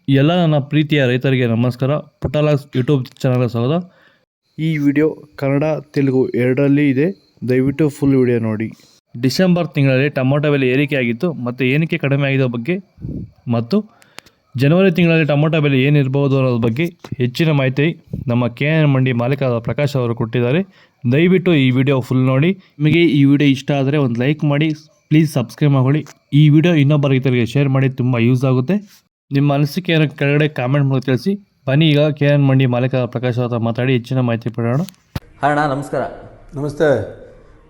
ಎಲ್ಲ ನನ್ನ ಪ್ರೀತಿಯ ರೈತರಿಗೆ ನಮಸ್ಕಾರ. ಪುಟ್ಟಲಾಗ್ಸ್ ಯೂಟ್ಯೂಬ್ ಚಾನಲ್ಗೆ ಸ್ವಾಗತ. ಈ ವಿಡಿಯೋ ಕನ್ನಡ ತೆಲುಗು ಎರಡರಲ್ಲಿ ಇದೆ, ದಯವಿಟ್ಟು ಫುಲ್ ವಿಡಿಯೋ ನೋಡಿ. ಡಿಸೆಂಬರ್ ತಿಂಗಳಲ್ಲಿ ಟೊಮೊಟೊ ಬೆಲೆ ಏರಿಕೆಯಾಗಿತ್ತು ಮತ್ತು ಏನಕ್ಕೆ ಕಡಿಮೆ ಆಗಿರೋ ಬಗ್ಗೆ ಮತ್ತು ಜನವರಿ ತಿಂಗಳಲ್ಲಿ ಟೊಮೊಟೊ ಬೆಲೆ ಏನಿರಬಹುದು ಅನ್ನೋದ್ರ ಬಗ್ಗೆ ಹೆಚ್ಚಿನ ಮಾಹಿತಿ ನಮ್ಮ KN ಮಂಡಿ ಮಾಲೀಕರಾದ ಪ್ರಕಾಶ್ ಅವರು ಕೊಟ್ಟಿದ್ದಾರೆ. ದಯವಿಟ್ಟು ಈ ವಿಡಿಯೋ ಫುಲ್ ನೋಡಿ. ನಿಮಗೆ ಈ ವಿಡಿಯೋ ಇಷ್ಟ ಆದರೆ ಒಂದು ಲೈಕ್ ಮಾಡಿ, ಪ್ಲೀಸ್ ಸಬ್ಸ್ಕ್ರೈಬ್ ಮಾಡಿ. ಈ ವಿಡಿಯೋ ಇನ್ನೊಬ್ಬ ರೈತರಿಗೆ ಶೇರ್ ಮಾಡಿ, ತುಂಬ ಯೂಸ್ ಆಗುತ್ತೆ. ನಿಮ್ಮ ಅನಿಸಿಕೆಯನ್ನು ಕೆಳಗಡೆ ಕಾಮೆಂಟ್ ಮೂಲಕ ತಿಳಿಸಿ. ಬನ್ನಿ ಈಗ KN ಮಂಡಿ ಮಾಲೀಕ ಪ್ರಕಾಶ್ ಅವರ ಮಾತಾಡಿ ಹೆಚ್ಚಿನ ಮಾಹಿತಿ ಪಡೆಯೋಣ. ಹಾಂ ಅಣ್ಣ, ನಮಸ್ಕಾರ. ನಮಸ್ತೆ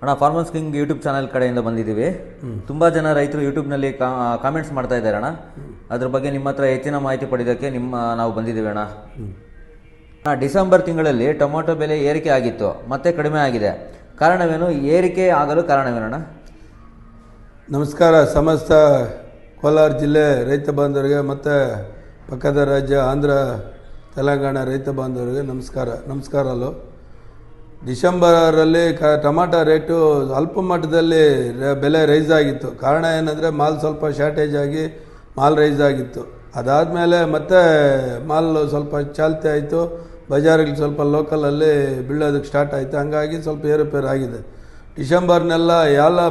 ಅಣ್ಣ, ಫಾರ್ಮರ್ಸ್ ಕಿಂಗ್ ಯೂಟ್ಯೂಬ್ ಚಾನಲ್ ಕಡೆಯಿಂದ ಬಂದಿದ್ದೀವಿ. ತುಂಬ ಜನ ರೈತರು ಯೂಟ್ಯೂಬ್ನಲ್ಲಿ ಕಾಮೆಂಟ್ಸ್ ಮಾಡ್ತಾ ಇದ್ದಾರೆ ಅಣ್ಣ. ಅದ್ರ ಬಗ್ಗೆ ನಿಮ್ಮ ಹತ್ರ ಹೆಚ್ಚಿನ ಮಾಹಿತಿ ಪಡೆಯೋದಕ್ಕೆ ನಾವು ಬಂದಿದ್ದೀವಿ ಅಣ್ಣ. ಡಿಸೆಂಬರ್ ತಿಂಗಳಲ್ಲಿ ಟೊಮೊಟೊ ಬೆಲೆ ಏರಿಕೆ ಆಗಿತ್ತು, ಮತ್ತೆ ಕಡಿಮೆ ಆಗಿದೆ. ಕಾರಣವೇನು? ಏರಿಕೆ ಆಗಲು ಕಾರಣವೇನಣ್ಣ? ನಮಸ್ಕಾರ. ಸಮಸ್ತ ಕೋಲಾರ ಜಿಲ್ಲೆ ರೈತ ಬಾಂಧವರಿಗೆ ಮತ್ತು ಪಕ್ಕದ ರಾಜ್ಯ ಆಂಧ್ರ ತೆಲಂಗಾಣ ರೈತ ಬಾಂಧವರಿಗೆ ನಮಸ್ಕಾರಗಳು. ಡಿಸೆಂಬರಲ್ಲಿ ಟೊಮಾಟೊ ರೇಟು ಅಲ್ಪ ಮಟ್ಟದಲ್ಲಿ ಬೆಲೆ ರೈಸ್ ಆಗಿತ್ತು. ಕಾರಣ ಏನಂದರೆ ಮಾಲ್ ಸ್ವಲ್ಪ ಶಾರ್ಟೇಜ್ ಆಗಿ ಮಾಲ್ ರೈಸ್ ಆಗಿತ್ತು. ಅದಾದಮೇಲೆ ಮತ್ತೆ ಮಾಲ್ ಸ್ವಲ್ಪ ಚಾಲ್ತಿ ಆಯಿತು, ಬಜಾರಿಗೆ ಸ್ವಲ್ಪ ಲೋಕಲಲ್ಲಿ ಬೀಳೋದಕ್ಕೆ ಸ್ಟಾರ್ಟ್ ಆಯಿತು. ಹಂಗಾಗಿ ಸ್ವಲ್ಪ ಏರುಪೇರು ಆಗಿದೆ. ಡಿಸೆಂಬರ್ನೆಲ್ಲ ಎಲ್ಲ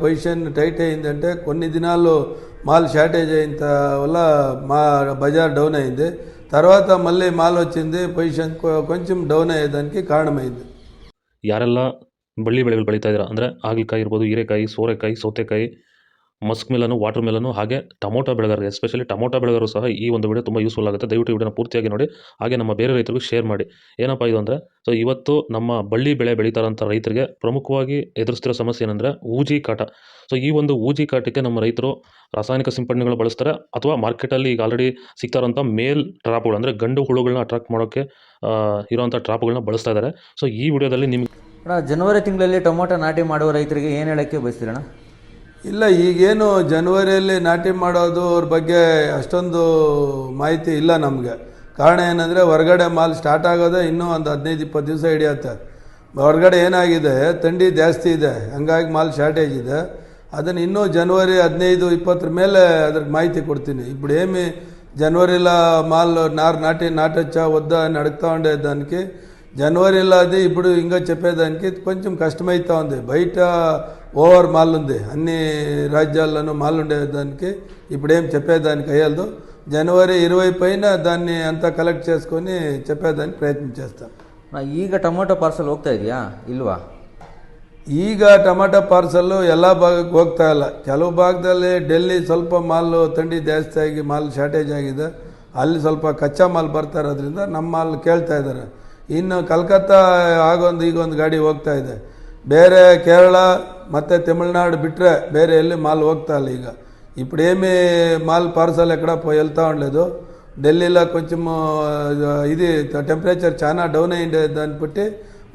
పొజిషన్ టైట్ అయిందంటే కొన్ని దినాలు మాల్ షార్టేజ్ అయిన వల్ల బజార్ డౌన్ అయింది. తర్వాత మళ్ళీ మాల్ వచ్చింది, పొజిషన్ కొంచెం డౌన్ అయ్యేదానికి కారణమైంది. ಯಾರೆಲ್ಲ ಬಳ್ಳಿ ಬೆಳೆಗಳು ಬೆಳೀತಾ ಇದ್ದಾರೆ ಅಂದರೆ ಹಾಗಲಕಾಯಿ ಇರ್ಬೋದು, ಹೀರೆಕಾಯಿ, ಸೋರೆಕಾಯಿ, ಸೌತೆಕಾಯಿ, ಮಸ್ಕ್ ಮೆಲನು, ವಾಟರ್ ಮೆಲನು, ಹಾಗೆ ಟೊಮೊಟೊ ಬೆಳೆಗಾರರು, ಎಸ್ಪೆಷಲಿ ಟೊಮೊಟೊ ಬೆಳೆಗಾರರು ಸಹ ಈ ಒಂದು ವಿಡಿಯೋ ತುಂಬ ಯೂಸ್ಫುಲ್ ಆಗುತ್ತೆ. ದಯವಿಟ್ಟು ವಿಡಿಯೋನ ಪೂರ್ತಿಯಾಗಿ ನೋಡಿ, ಹಾಗೆ ನಮ್ಮ ಬೇರೆ ರೈತರಿಗೂ ಶೇರ್ ಮಾಡಿ. ಏನಪ್ಪ ಇದು ಅಂದರೆ, ಸೊ ಇವತ್ತು ನಮ್ಮ ಬಳ್ಳಿ ಬೆಳೆ ಬೆಳೀತಾರಂಥ ರೈತರಿಗೆ ಪ್ರಮುಖವಾಗಿ ಎದುರಿಸ್ತಿರೋ ಸಮಸ್ಯೆ ಏನಂದರೆ ಊಜಿ ಕಾಟ. ಸೊ ಈ ಒಂದು ಊಜಿ ಕಾಟಕ್ಕೆ ನಮ್ಮ ರೈತರು ರಾಸಾಯನಿಕ ಸಿಂಪಡಣೆಗಳು ಬಳಸ್ತಾರೆ, ಅಥವಾ ಮಾರ್ಕೆಟಲ್ಲಿ ಈಗ ಆಲ್ರೆಡಿ ಸಿಗ್ತಾರಂಥ ಮೇಲ್ ಟ್ರಾಪ್ಗಳು ಅಂದರೆ ಗಂಡು ಹುಳುಗಳನ್ನ ಅಟ್ರಾಕ್ಟ್ ಮಾಡೋಕ್ಕೆ ಇರೋವಂಥ ಟ್ರಾಪ್ಗಳನ್ನ ಬಳಸ್ತಾ ಇದ್ದಾರೆ. ಸೊ ಈ ವಿಡಿಯೋದಲ್ಲಿ ನಿಮ್ಗೆ ಜನವರಿ ತಿಂಗಳಲ್ಲಿ ಟೊಮೊಟೊ ನಾಟಿ ಮಾಡುವ ರೈತರಿಗೆ ಏನು ಹೇಳೋಕ್ಕೆ ಬಯಸ್ತೀರಣ್ಣ? ಇಲ್ಲ, ಈಗೇನು ಜನವರಿಯಲ್ಲಿ ನಾಟಿ ಮಾಡೋದು ಅವ್ರ ಬಗ್ಗೆ ಅಷ್ಟೊಂದು ಮಾಹಿತಿ ಇಲ್ಲ ನಮಗೆ. ಕಾರಣ ಏನಂದರೆ ಹೊರಗಡೆ ಮಾಲ್ ಸ್ಟಾರ್ಟ್ ಆಗೋದೇ ಇನ್ನೂ ಒಂದು 15-20 ದಿವಸ ಹಿಡಿಯುತ್ತೆ. ಹೊರಗಡೆ ಏನಾಗಿದೆ, ಥಂಡಿ ಜಾಸ್ತಿ ಇದೆ, ಹಂಗಾಗಿ ಮಾಲ್ ಶಾರ್ಟೇಜ್ ಇದೆ. ಅದನ್ನು ಇನ್ನೂ ಜನವರಿ 15-20 ಮೇಲೆ ಅದ್ರಿಗೆ మాహితి కొడుతుంది. ఇప్పుడు ఏమి జనవరిలో మాల్ నాటొచ్చా వద్దా అని అడుగుతూ ఉండేదానికి జనవరిలో అది ఇప్పుడు ఇంకా చెప్పేదానికి కొంచెం కష్టమవుతూ ఉంది. బయట ఓవర్ మాల్ ఉంది, అన్ని రాజ్యాల్లోనూ మాల్ ఉండేదానికి ఇప్పుడేం చెప్పేదానికి అయ్యదు. జనవరి 20 పైన దాన్ని అంతా కలెక్ట్ చేసుకొని చెప్పేదానికి ప్రయత్నం చేస్తాం. ಈಗ ಟೊಮೊಟೊ ಪಾರ್ಸಲ್ ಹೋಗ್ತಾ ಇದೆಯಾ ಇಲ್ವಾ? ಈಗ ಟೊಮೆಟೊ ಪಾರ್ಸಲ್ಲು ಎಲ್ಲ ಭಾಗಕ್ಕೆ ಹೋಗ್ತಾ ಇಲ್ಲ. ಕೆಲವು ಭಾಗದಲ್ಲಿ ಡೆಲ್ಲಿ ಸ್ವಲ್ಪ ಮಾಲು ಥಂಡಿ ಜಾಸ್ತಿ ಆಗಿ ಮಾಲ್ ಶಾರ್ಟೇಜ್ ಆಗಿದೆ, ಅಲ್ಲಿ ಸ್ವಲ್ಪ ಕಚ್ಚಾ ಮಾಲ್ ಬರ್ತಾ ಇರೋದ್ರಿಂದ ನಮ್ಮ ಮಾಲ್ ಕೇಳ್ತಾ ಇದ್ದಾರೆ. ಇನ್ನು ಕಲ್ಕತ್ತಾ ಆಗೊಂದು ಈಗೊಂದು ಗಾಡಿ ಹೋಗ್ತಾ ಇದೆ. ಬೇರೆ ಕೇರಳ ಮತ್ತು ತಮಿಳ್ನಾಡು ಬಿಟ್ಟರೆ ಬೇರೆ ಎಲ್ಲಿ ಮಾಲ್ ಹೋಗ್ತಾ ಇಲ್ಲ. ಈಗ ఇప్పుడు ఏమి మాల్ పార్సల్ ఎక్కడ వెళ్తూ ఉండలేదు. ఢిల్లీలో కొంచెం ఇది టెంపరేచర్ చాలా డౌన్ అయ్యిండే దాన్ని బట్టి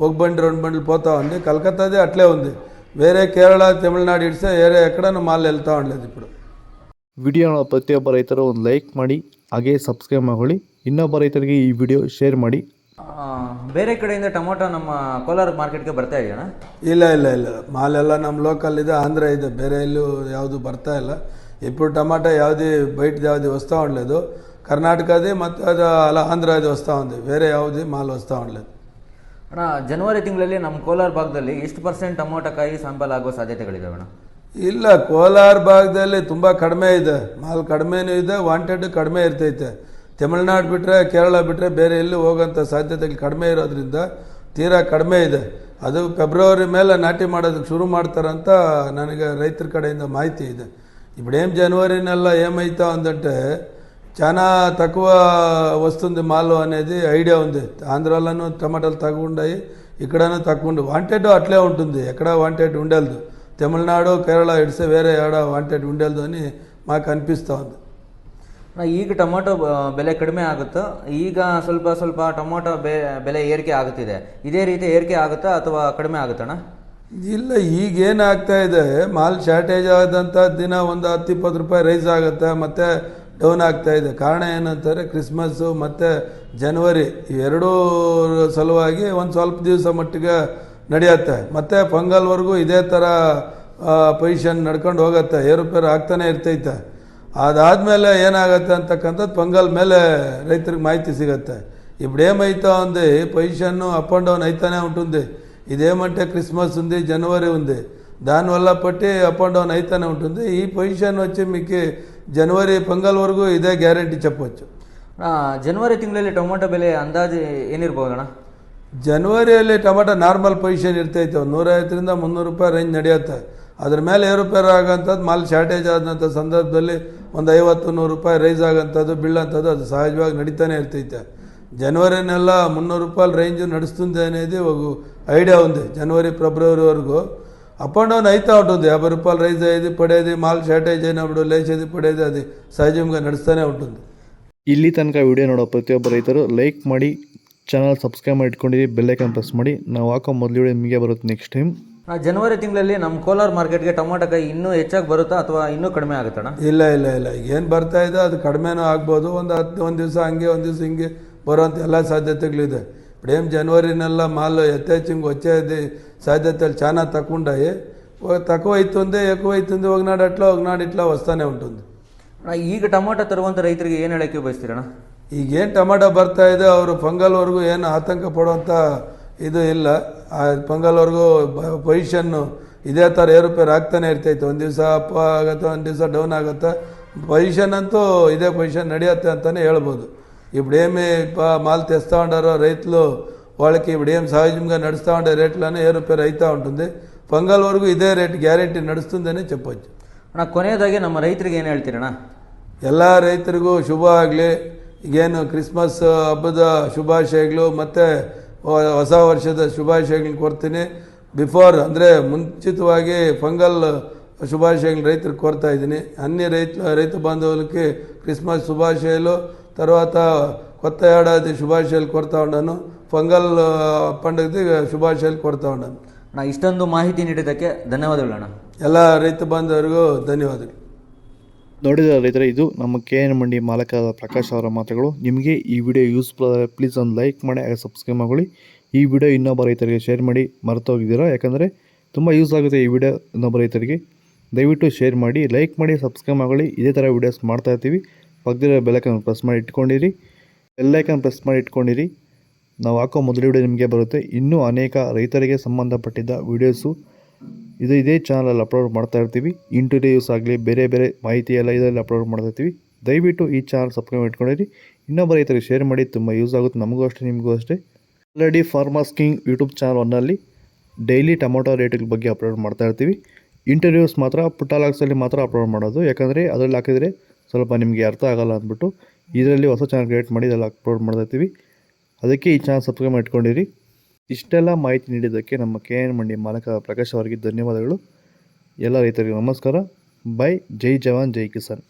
ఒక బండి 2 బండ్లు పోతూ ఉంది. కలకత్తాది అట్లే ఉంది. వేరే కేరళ తమిళనాడు ఇడిస్తే వేరే ఎక్కడనూ మాల్ వెళ్తూ ఉండలేదు. ఇప్పుడు ವಿಡಿಯೋನ ಪ್ರತಿಯೊಬ್ಬ ರೈತರು ಒಂದು ಲೈಕ್ ಮಾಡಿ, ಹಾಗೆ ಸಬ್ಸ್ಕ್ರೈಬ್ ಮಾಡಿ. ಇನ್ನೊಬ್ಬ ರೈತರಿಗೆ ಈ ವಿಡಿಯೋ ಶೇರ್ ಮಾಡಿ. ಬೇರೆ ಕಡೆಯಿಂದ ಟೊಮೊಟೊ ನಮ್ಮ ಕೋಲಾರ ಮಾರ್ಕೆಟ್ಗೆ ಬರ್ತಾ ಇದೆಯಣ್ಣ? ಇಲ್ಲ ಇಲ್ಲ ಇಲ್ಲ, ಮಾಲೆಲ್ಲ ನಮ್ಮ ಲೋಕಲ್ ಇದೆ, ಆಂಧ್ರ ಇದೆ, ಬೇರೆ ಎಲ್ಲೂ ಯಾವುದು ಬರ್ತಾ ಇಲ್ಲ. ఇప్పుడు టమాటా యావది బయటది యావది వస్తూ ఉండలేదు. కర్ణాటకది ಮತ್ತು ಅದು ಅಲ್ಲ ಆಂಧ್ರది వస్తూ ఉంది, ಬೇರೆ ಯಾವುದು ಮಾಲ್ ವಸ್ತಾ ఉండలేదు. ಅಣ್ಣ, ಜನವರಿ ತಿಂಗಳಲ್ಲಿ ನಮ್ಮ ಕೋಲಾರ ಭಾಗದಲ್ಲಿ ಎಷ್ಟು % ಟೊಮೊಟೊಕಾಯಿ ಸಾಂಬಾಲ್ ಆಗುವ ಸಾಧ್ಯತೆಗಳಿದಾವೆ ಅಣ್ಣ? ಇಲ್ಲ, ಕೋಲಾರ ಭಾಗದಲ್ಲಿ ತುಂಬ ಕಡಿಮೆ ಇದೆ, ಮಾಲ್ ಕಡಿಮೆನೂ ಇದೆ, ವಾಂಟೆಡ್ ಕಡಿಮೆ ಇರ್ತೈತೆ. ತಮಿಳ್ನಾಡು ಬಿಟ್ಟರೆ ಕೇರಳ ಬಿಟ್ಟರೆ ಬೇರೆ ಎಲ್ಲೂ ಹೋಗೋಂಥ ಸಾಧ್ಯತೆಗಳು ಕಡಿಮೆ ಇರೋದ್ರಿಂದ ತೀರಾ ಕಡಿಮೆ ಇದೆ. ಅದು ಫೆಬ್ರವರಿ ಮೇಲೆ ನಾಟಿ ಮಾಡೋದಕ್ಕೆ ಶುರು ಮಾಡ್ತಾರಂತ ನನಗೆ ರೈತರ కడేಯಿಂದ మాహితి ಇದೆ. ఇప్పుడేం జనవరినల్లా ఏమైతా ఉందంటే చాలా తక్కువ వస్తుంది మాలు అనేది ఐడియా ఉంది. ఆంధ్రాలోనూ టమాటాలు తక్కువ ఉన్నాయి, ఇక్కడనూ తక్కువ ఉంది. వాంటెడ్ అట్లే ఉంటుంది, ఎక్కడ వాంటెడ్ ఉండలేదు. తమిళనాడు కేరళ ఇడిస్తే వేరే ఏడా వాంటెడ్ ఉండలేదు అని మాకు అనిపిస్తూ ఉంది. ಈಗ ಟೊಮೊಟೊ ಬೆಲೆ ಕಡಿಮೆ ಆಗುತ್ತೋ, ಈಗ ಸ್ವಲ್ಪ ಸ್ವಲ್ಪ ಟೊಮೊಟೊ ಬೆಲೆ ಏರಿಕೆ ಆಗುತ್ತಿದೆ, ಇದೇ ರೀತಿ ಏರಿಕೆ ಆಗುತ್ತಾ ಅಥವಾ ಕಡಿಮೆ ಆಗುತ್ತಣ್ಣ? ಇಲ್ಲ, ಈಗೇನಾಗ್ತಾ ಇದೆ, ಮಾಲ್ ಶಾರ್ಟೇಜ್ ಆದಂಥ ದಿನ ಒಂದು 10-20 ರೂಪಾಯಿ ರೈಸ್ ಆಗುತ್ತೆ, ಮತ್ತು ಡೌನ್ ಆಗ್ತಾ ಇದೆ. ಕಾರಣ ಏನಂತಾರೆ, ಕ್ರಿಸ್ಮಸ್ಸು ಮತ್ತು ಜನವರಿ ಇವೆರಡೂ ಸಲುವಾಗಿ ಒಂದು ಸ್ವಲ್ಪ ದಿವಸ ಮಟ್ಟಿಗೆ ನಡೆಯುತ್ತೆ. ಮತ್ತು ಪೊಂಗಲ್ವರೆಗೂ ಇದೇ ಥರ ಪೊಸಿಷನ್ ನಡ್ಕೊಂಡು ಹೋಗುತ್ತೆ, ಏರುಪೇರು ಆಗ್ತಾನೆ ಇರ್ತೈತೆ. ಅದಾದಮೇಲೆ ಏನಾಗುತ್ತೆ ಅಂತಕ್ಕಂಥದ್ದು ಪೊಂಗಲ್ ಮೇಲೆ ರೈತರಿಗೆ మాహితి సిగತ್ತೆ ఇప్పుడు ఏమైతా ఉంది పొజిషన్ అప్ అండ్ డౌన్ అయితేనే ఉంటుంది ఇదేమంటే క్రిస్మస్ ఉంది జనవరి ఉంది దానివల్ల పట్టి అప్ అండ్ డౌన్ అయితేనే ఉంటుంది ఈ పొజిషన్ వచ్చి మీకు జనవరి పొంగల్ వరకు ఇదే గ్యారంటీ చెప్పొచ్చు ಜನವರಿ ತಿಂಗಳಲ್ಲಿ ಟೊಮೊಟೊ ಬೆಲೆ ಅಂದಾಜು ಏನಿರ್ಬೋದಣ್ಣ ಜನವರಿಯಲ್ಲಿ ಟೊಮೊಟೊ ನಾರ್ಮಲ್ ಪೊಸಿಷನ್ ಇರ್ತೈತೆ 150ರಿಂದ 300 ರೂಪಾಯಿ ರೇಂಜ್ ನಡೆಯುತ್ತೆ ಅದ್ರ ಮೇಲೆ ಏರುಪೇರು ಆಗೋಂಥದ್ದು ಮಾಲ್ ಶಾರ್ಟೇಜ್ ಆದಂಥ ಸಂದರ್ಭದಲ್ಲಿ ಒಂದು 50-100 ರೂಪಾಯಿ ರೈಸ್ ಆಗೋಂಥದ್ದು ಬೀಳೋಂಥದ್ದು ಅದು ಸಹಜವಾಗಿ ನಡೀತಾನೆ ಇರ್ತೈತೆ జనవరినెల్ల 300 రూపాయల రేంజ్ నడుస్తుంది అనేది ఒక ఐడియా ఉంది జనవరి ఫిబ్రవరి వరకు అప్ అండ్ డౌన్ అవుతూ ఉంటుంది 50 రూపాయలు రైజ్ అయ్యేది పడేది మాల్ షార్టేజ్ అయినప్పుడు లేచేది పడేది అది సహజంగా నడుస్తూనే ఉంటుంది. ಇಲ್ಲಿ ತನಕ ವಿಡಿಯೋ ನೋಡೋ ಪ್ರತಿಯೊಬ್ಬ ರೈತರು ಲೈಕ್ ಮಾಡಿ ಚಾನಲ್ ಸಬ್ಸ್ಕ್ರೈಬ್ ಮಾಡಿ ಇಟ್ಕೊಂಡಿರಿ, ಬೆಲ್ಲೈಕನ್ ಪ್ರೆಸ್ ಮಾಡಿ. ನಾವು ಹಾಕೋ ಮೊದಲು ವಿಡಿಯೋ ನಿಮಗೆ ಬರುತ್ತೆ ನೆಕ್ಸ್ಟ್ ಟೈಮ್. ಜನವರಿ ತಿಂಗಳಲ್ಲಿ ನಮ್ಮ ಕೋಲಾರ ಮಾರ್ಕೆಟ್ಗೆ ಟೊಮೊಟೊ ಕಾಯಿ ಇನ್ನೂ ಹೆಚ್ಚಾಗಿ ಬರುತ್ತಾ ಅಥವಾ ಇನ್ನೂ ಕಡಿಮೆ ಆಗುತ್ತಣ್ಣ? ಇಲ್ಲ ಏನು ಬರ್ತಾ ಇದೆ ಅದು ಕಡಿಮೆನೂ ಆಗ್ಬೋದು, ಒಂದು ದಿವಸ ಹಂಗೆ ಒಂದು ದಿವಸ ಹಿಂಗೆ ಬರುವಂಥ ಎಲ್ಲ సాధ్యతಗಳಿದೆ. ఇప్పుడేం జనవరినెల్ల మాల్ యథేచ్ఛంగా వచ్చేది సాధ్యతలు చాలా తక్కువ ఉన్నాయి. తక్కువ అవుతుంది ఎక్కువ అవుతుంది, ఒకనాడు అట్లా ఒకనాడు ఇట్లా వస్తూనే ఉంటుంది. ಈಗ ಟೊಮೊಟೊ ತರುವಂಥ ರೈತರಿಗೆ ಏನು ಹೇಳೋಕ್ಕೆ ಬಯಸ್ತೀರಣ್ಣ? ಈಗೇನು ಟೊಮೊಟೊ ಬರ್ತಾ ಇದೆ ಅವರು ಪೊಂಗಲ್ವರೆಗೂ ಏನು ಆತಂಕ ಪಡುವಂಥ ಇದು ಇಲ್ಲ. ಆ ಪೊಂಗಲ್ವರೆಗೂ ಪೊಸಿಷನ್ನು ಇದೇ ಥರ ಏರುಪೇರು ಆಗ್ತಾನೆ ಇರ್ತೈತೆ. ಒಂದು ದಿವಸ ಅಪ್ ಆಗುತ್ತೆ, ಒಂದು ದಿವಸ ಡೌನ್ ಆಗುತ್ತೆ. పొజిషన్ అంతా ఇదే పొజిషన్ నడియತ್ತೆ అంತಾನೆ ಹೇಳ್ಬೋದು. ఇప్పుడేమి మాల్ తెస్తూ ఉండారో రైతులు వాళ్ళకి ఇప్పుడేం సహజంగా నడుస్తూ ఉండే రేట్లోనే ఏరుపేరు అవుతూ ఉంటుంది. పొంగల్ వరకు ఇదే రేట్ గ్యారెంటీ నడుస్తుందని చెప్పొచ్చు. ಅಣ್ಣ ಕೊನೆಯದಾಗಿ ನಮ್ಮ ರೈತರಿಗೆ ಏನು ಹೇಳ್ತೀರಣ್ಣ? ಎಲ್ಲ ರೈತರಿಗೂ ಶುಭ ಆಗಲಿ. ಈಗೇನು ಕ್ರಿಸ್ಮಸ್ ಹಬ್ಬದ ಶುಭಾಶಯಗಳು ಮತ್ತು ಹೊಸ ವರ್ಷದ ಶುಭಾಶಯಗಳನ್ನ ಕೊಡ್ತೀನಿ. ಬಿಫೋರ್ ಅಂದರೆ ಮುಂಚಿತವಾಗಿ పొంగల్ శుభాశయాలు రైతులకు కోరుతా ఇದ್ದೀನಿ. అన్ని రైతు బాంధవులకి క్రిస్మస్ శుభాశయాలు, తర్వాత కొత్త ఏడాది శుభాశయాలు కోరుతా ఉన్నాను. పొంగల్ పండుగది ಶುಭಾಶಯಾలు ಕೋರ್ತಾ ఉన్నాను. ಇಷ್ಟೊಂದು ಮಾಹಿತಿ ನೀಡಿದ್ದಕ್ಕೆ ಧನ್ಯವಾದಗಳಣ್ಣ. ಎಲ್ಲ ರೈತ ಬಾಂಧವರಿಗೂ ಧನ್ಯವಾದಗಳು. ನೋಡಿದ ರೈತರೆ, ಇದು ನಮ್ಮ KN ಮಂಡಿ ಮಾಲಕರಾದ ಪ್ರಕಾಶ್ ಅವರ ಮಾತುಗಳು. ನಿಮಗೆ ಈ ವಿಡಿಯೋ ಯೂಸ್ಫುಲ್ ಆದರೆ ಪ್ಲೀಸ್ ಒಂದು ಲೈಕ್ ಮಾಡಿ, ಹಾಗೆ ಸಬ್ಸ್ಕ್ರೈಬ್ ಮಾಡಿ. ಈ ವಿಡಿಯೋ ಇನ್ನೊಬ್ಬ ರೈತರಿಗೆ ಶೇರ್ ಮಾಡಿ. ಮರೆತೋಗಿದ್ದೀರಾ, ಯಾಕಂದರೆ ತುಂಬ ಯೂಸ್ ಆಗುತ್ತೆ ಈ ವಿಡಿಯೋ ಇನ್ನೊಬ್ಬ ರೈತರಿಗೆ. ದಯವಿಟ್ಟು ಶೇರ್ ಮಾಡಿ, ಲೈಕ್ ಮಾಡಿ, ಸಬ್ಸ್ಕ್ರೈಬ್ ಮಾಡಿ. ಇದೇ ಥರ ವೀಡಿಯೋಸ್ ಮಾಡ್ತಾ ಇರ್ತೀವಿ. ಪಕ್ಕದಲ್ಲಿರೋ ಬೆಲ್ಲೈಕನ್ ಪ್ರೆಸ್ ಮಾಡಿ ಇಟ್ಕೊಂಡಿರಿ. ಬೆಲ್ಲೈಕನ್ ಪ್ರೆಸ್ ಮಾಡಿ ಇಟ್ಕೊಂಡಿರಿ. ನಾವು ಹಾಕೋ ಮೊದಲ ವಿಡಿಯೋ ನಿಮಗೆ ಬರುತ್ತೆ. ಇನ್ನೂ ಅನೇಕ ರೈತರಿಗೆ ಸಂಬಂಧಪಟ್ಟಿದ್ದ ವೀಡಿಯೋಸು ಇದೇ ಚಾನಲಲ್ಲಿ ಅಪ್ಲೋಡ್ ಮಾಡ್ತಾ ಇರ್ತೀವಿ. ಇಂಟರ್ವ್ಯೂಸ್ ಆಗಲಿ, ಬೇರೆ ಬೇರೆ ಮಾಹಿತಿ ಎಲ್ಲ ಇದರಲ್ಲಿ ಅಪ್ಲೋಡ್ ಮಾಡ್ತಾ ಇರ್ತೀವಿ. ದಯವಿಟ್ಟು ಈ ಚಾನಲ್ ಸಬ್ಸ್ಕ್ರೈಬ್ ಇಟ್ಕೊಂಡಿರಿ. ಇನ್ನೊಬ್ಬ ರೈತರಿಗೆ ಶೇರ್ ಮಾಡಿ, ತುಂಬ ಯೂಸ್ ಆಗುತ್ತೆ, ನಮಗೂ ಅಷ್ಟೇ ನಿಮಗೂ ಅಷ್ಟೇ. Already farmers king YouTube channel ಒನ್ನಲ್ಲಿ ಡೈಲಿ ಟೊಮೊಟೊ ರೇಟ್ಗಳ ಬಗ್ಗೆ ಅಪ್ಲೋಡ್ ಮಾಡ್ತಾ ಇರ್ತೀವಿ. ಇಂಟರ್ವ್ಯೂಸ್ ಮಾತ್ರ ಪುಟ್ಟಲಾಗ್ಸಲ್ಲಿ ಮಾತ್ರ ಅಪ್ಲೋಡ್ ಮಾಡೋದು, ಯಾಕಂದರೆ ಅದರಲ್ಲಿ ಹಾಕಿದರೆ ಸ್ವಲ್ಪ ನಿಮಗೆ ಅರ್ಥ ಆಗೋಲ್ಲ ಅಂದ್ಬಿಟ್ಟು ಇದರಲ್ಲಿ ಹೊಸ ಚಾನಲ್ ಕ್ರಿಯೇಟ್ ಮಾಡಿ ಇದೆಲ್ಲ ಅಪ್ಲೋಡ್ ಮಾಡ್ತಾ ಇರ್ತೀವಿ. ಅದಕ್ಕೆ ಈ ಚಾನಲ್ ಸಬ್ಸ್ಕ್ರೈಬ್ ಮಾಡಿ ಇಟ್ಕೊಂಡಿರಿ. ಇಷ್ಟೆಲ್ಲ ಮಾಹಿತಿ ನೀಡಿದ್ದಕ್ಕೆ ನಮ್ಮ KN ಮಂಡಿ ಮಾಲಕ ಪ್ರಕಾಶ್ ಅವರಿಗೆ ಧನ್ಯವಾದಗಳು. ಎಲ್ಲ ರೈತರಿಗೆ ನಮಸ್ಕಾರ. ಬೈ. ಜೈ ಜವಾನ್ ಜೈ ಕಿಸಾನ್.